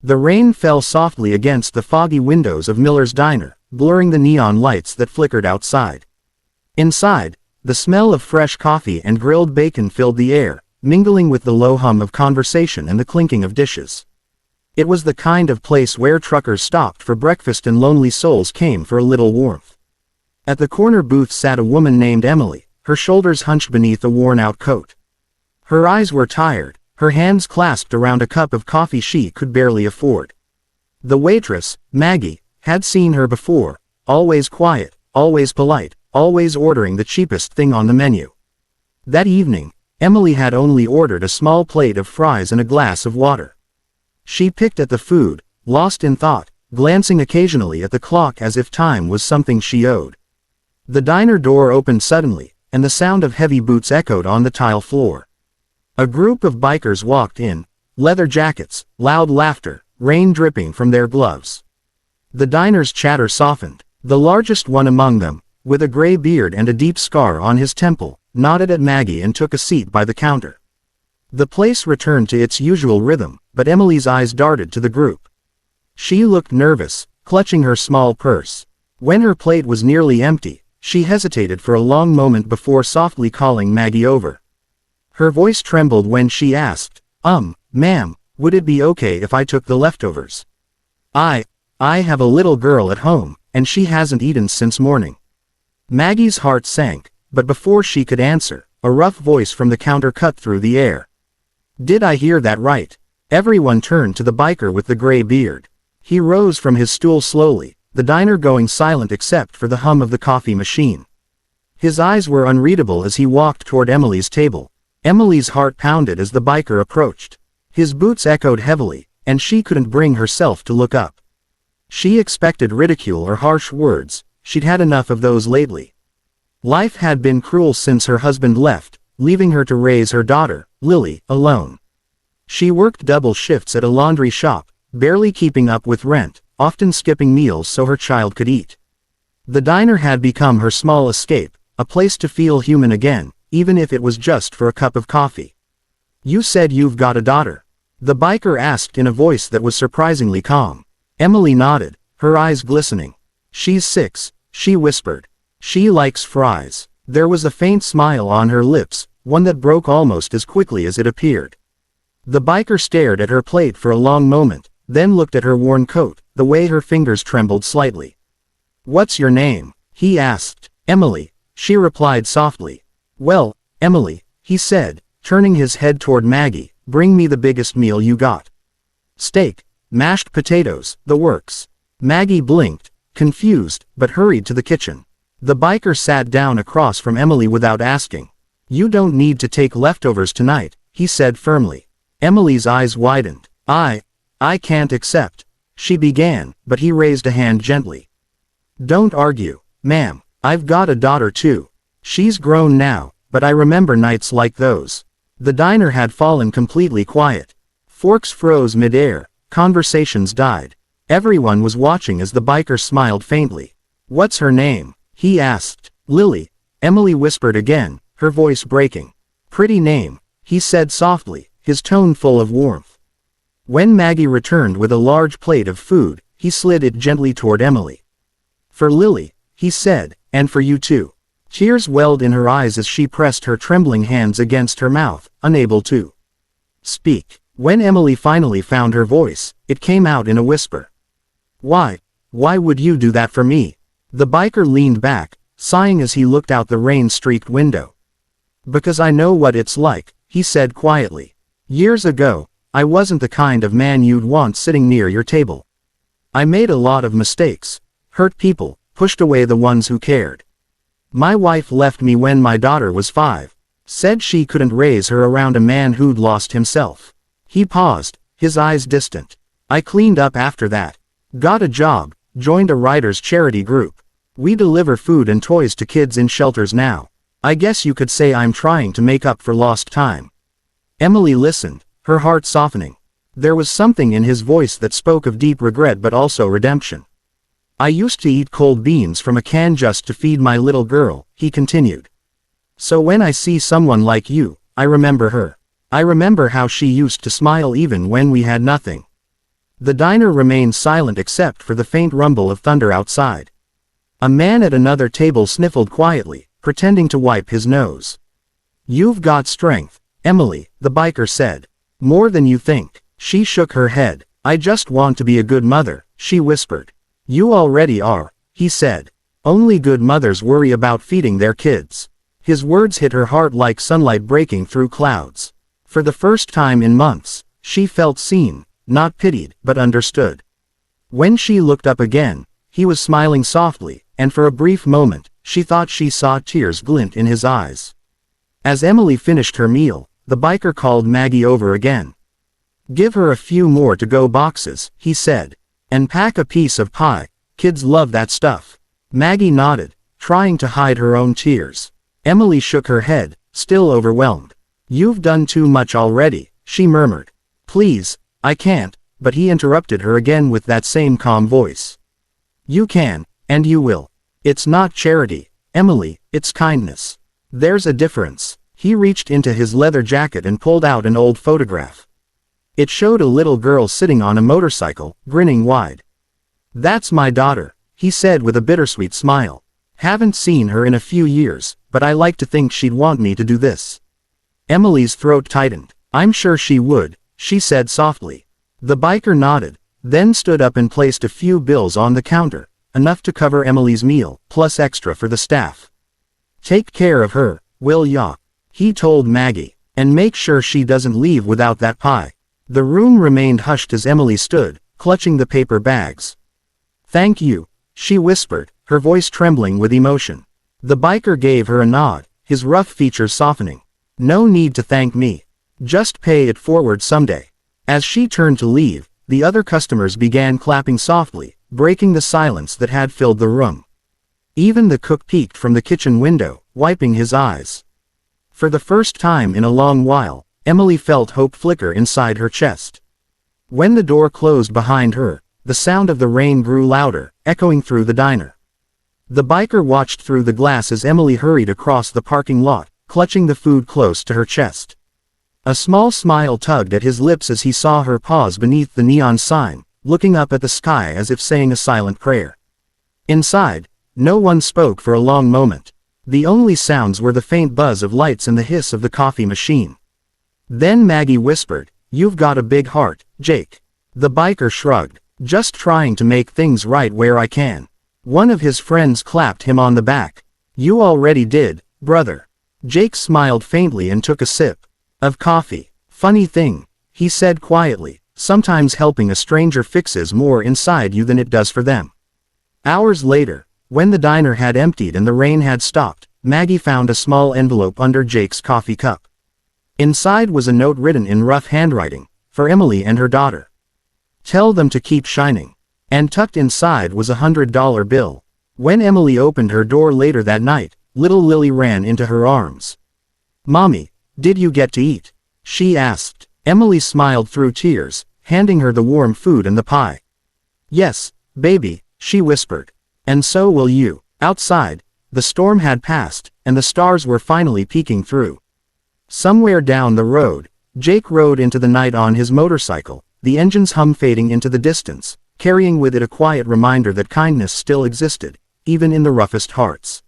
The rain fell softly against the foggy windows of Miller's diner, blurring the neon lights that flickered outside. Inside, the smell of fresh coffee and grilled bacon filled the air, mingling with the low hum of conversation and the clinking of dishes. It was the kind of place where truckers stopped for breakfast and lonely souls came for a little warmth. At the corner booth sat a woman named Emily, her shoulders hunched beneath a worn-out coat. Her eyes were tired, her hands clasped around a cup of coffee she could barely afford. The waitress, Maggie, had seen her before, always quiet, always polite, always ordering the cheapest thing on the menu. That evening, Emily had only ordered a small plate of fries and a glass of water. She picked at the food, lost in thought, glancing occasionally at the clock as if time was something she owed. The diner door opened suddenly, and the sound of heavy boots echoed on the tile floor. A group of bikers walked in, leather jackets, loud laughter, rain dripping from their gloves. The diner's chatter softened. The largest one among them, with a gray beard and a deep scar on his temple, nodded at Maggie and took a seat by the counter. The place returned to its usual rhythm, but Emily's eyes darted to the group. She looked nervous, clutching her small purse. When her plate was nearly empty, she hesitated for a long moment before softly calling Maggie over. Her voice trembled when she asked, "Ma'am, would it be okay if I took the leftovers? I have a little girl at home, and she hasn't eaten since morning." Maggie's heart sank, but before she could answer, a rough voice from the counter cut through the air. "Did I hear that right?" Everyone turned to the biker with the gray beard. He rose from his stool slowly, the diner going silent except for the hum of the coffee machine. His eyes were unreadable as he walked toward Emily's table. Emily's heart pounded as the biker approached. His boots echoed heavily, and she couldn't bring herself to look up. She expected ridicule or harsh words. She'd had enough of those lately. Life had been cruel since her husband left, leaving her to raise her daughter, Lily, alone. She worked double shifts at a laundry shop, barely keeping up with rent, often skipping meals so her child could eat. The diner had become her small escape, a place to feel human again, even if it was just for a cup of coffee. "You said you've got a daughter?" the biker asked in a voice that was surprisingly calm. Emily nodded, her eyes glistening. "She's 6, she whispered. "She likes fries." There was a faint smile on her lips, one that broke almost as quickly as it appeared. The biker stared at her plate for a long moment, then looked at her worn coat, the way her fingers trembled slightly. "What's your name?" he asked. "Emily," she replied softly. "Well, Emily," he said, turning his head toward Maggie, "bring me the biggest meal you got. Steak, mashed potatoes, the works." Maggie blinked, confused, but hurried to the kitchen. The biker sat down across from Emily without asking. "You don't need to take leftovers tonight," he said firmly. Emily's eyes widened. I can't accept," she began, but he raised a hand gently. "Don't argue, ma'am. I've got a daughter too. She's grown now, but I remember nights like those." The diner had fallen completely quiet. Forks froze mid-air, conversations died. Everyone was watching as the biker smiled faintly. "What's her name?" he asked. "Lily," Emily whispered again, her voice breaking. "Pretty name," he said softly, his tone full of warmth. When Maggie returned with a large plate of food, he slid it gently toward Emily. "For Lily," he said, "and for you too." Tears welled in her eyes as she pressed her trembling hands against her mouth, unable to speak. When Emily finally found her voice, it came out in a whisper. Why would you do that for me?" The biker leaned back, sighing as he looked out the rain-streaked window. "Because I know what it's like," he said quietly. "Years ago, I wasn't the kind of man you'd want sitting near your table. I made a lot of mistakes, hurt people, pushed away the ones who cared. My wife left me when my daughter was 5, said she couldn't raise her around a man who'd lost himself." He paused, his eyes distant. "I cleaned up after that. Got a job, joined a writers' charity group. We deliver food and toys to kids in shelters now. I guess you could say I'm trying to make up for lost time." Emily listened, her heart softening. There was something in his voice that spoke of deep regret but also redemption. "I used to eat cold beans from a can just to feed my little girl," he continued. "So when I see someone like you, I remember her. I remember how she used to smile even when we had nothing. The diner remained silent except for the faint rumble of thunder outside. A man at another table sniffled quietly, pretending to wipe his nose. "You've got strength, Emily," the biker said. "More than you think." She shook her head. "I just want to be a good mother," she whispered. "You already are," he said. "Only good mothers worry about feeding their kids." His words hit her heart like sunlight breaking through clouds. For the first time in months, she felt seen, not pitied, but understood. When she looked up again, he was smiling softly, and for a brief moment, she thought she saw tears glint in his eyes. As Emily finished her meal, the biker called Maggie over again. "Give her a few more to-go boxes," he said. "And pack a piece of pie. Kids love that stuff." Maggie nodded, trying to hide her own tears. Emily shook her head, still overwhelmed. "You've done too much already," she murmured. "Please, I can't," but he interrupted her again with that same calm voice. "You can, and you will. It's not charity, Emily, it's kindness. There's a difference." He reached into his leather jacket and pulled out an old photograph. It showed a little girl sitting on a motorcycle, grinning wide. "That's my daughter," he said with a bittersweet smile. "Haven't seen her in a few years, but I like to think she'd want me to do this." Emily's throat tightened. "I'm sure she would," she said softly. The biker nodded, then stood up and placed a few bills on the counter, enough to cover Emily's meal, plus extra for the staff. "Take care of her, will ya?" he told Maggie. "And make sure she doesn't leave without that pie." The room remained hushed as Emily stood, clutching the paper bags. "Thank you," she whispered, her voice trembling with emotion. The biker gave her a nod, his rough features softening. "No need to thank me. Just pay it forward someday." As she turned to leave, the other customers began clapping softly, breaking the silence that had filled the room. Even the cook peeked from the kitchen window, wiping his eyes. For the first time in a long while, Emily felt hope flicker inside her chest. When the door closed behind her, the sound of the rain grew louder, echoing through the diner. The biker watched through the glass as Emily hurried across the parking lot, clutching the food close to her chest. A small smile tugged at his lips as he saw her pause beneath the neon sign, looking up at the sky as if saying a silent prayer. Inside, no one spoke for a long moment. The only sounds were the faint buzz of lights and the hiss of the coffee machine. Then Maggie whispered, "You've got a big heart, Jake." The biker shrugged. "Just trying to make things right where I can." One of his friends clapped him on the back. "You already did, brother." Jake smiled faintly and took a sip of coffee. "Funny thing," he said quietly, "sometimes helping a stranger fixes more inside you than it does for them." Hours later, when the diner had emptied and the rain had stopped, Maggie found a small envelope under Jake's coffee cup. Inside was a note written in rough handwriting, for Emily and her daughter. "Tell them to keep shining." And tucked inside was a $100 bill. When Emily opened her door later that night, little Lily ran into her arms. "Mommy, did you get to eat?" she asked. Emily smiled through tears, handing her the warm food and the pie. "Yes, baby," she whispered. "And so will you." Outside, the storm had passed, and the stars were finally peeking through. Somewhere down the road, Jake rode into the night on his motorcycle, the engine's hum fading into the distance, carrying with it a quiet reminder that kindness still existed, even in the roughest hearts.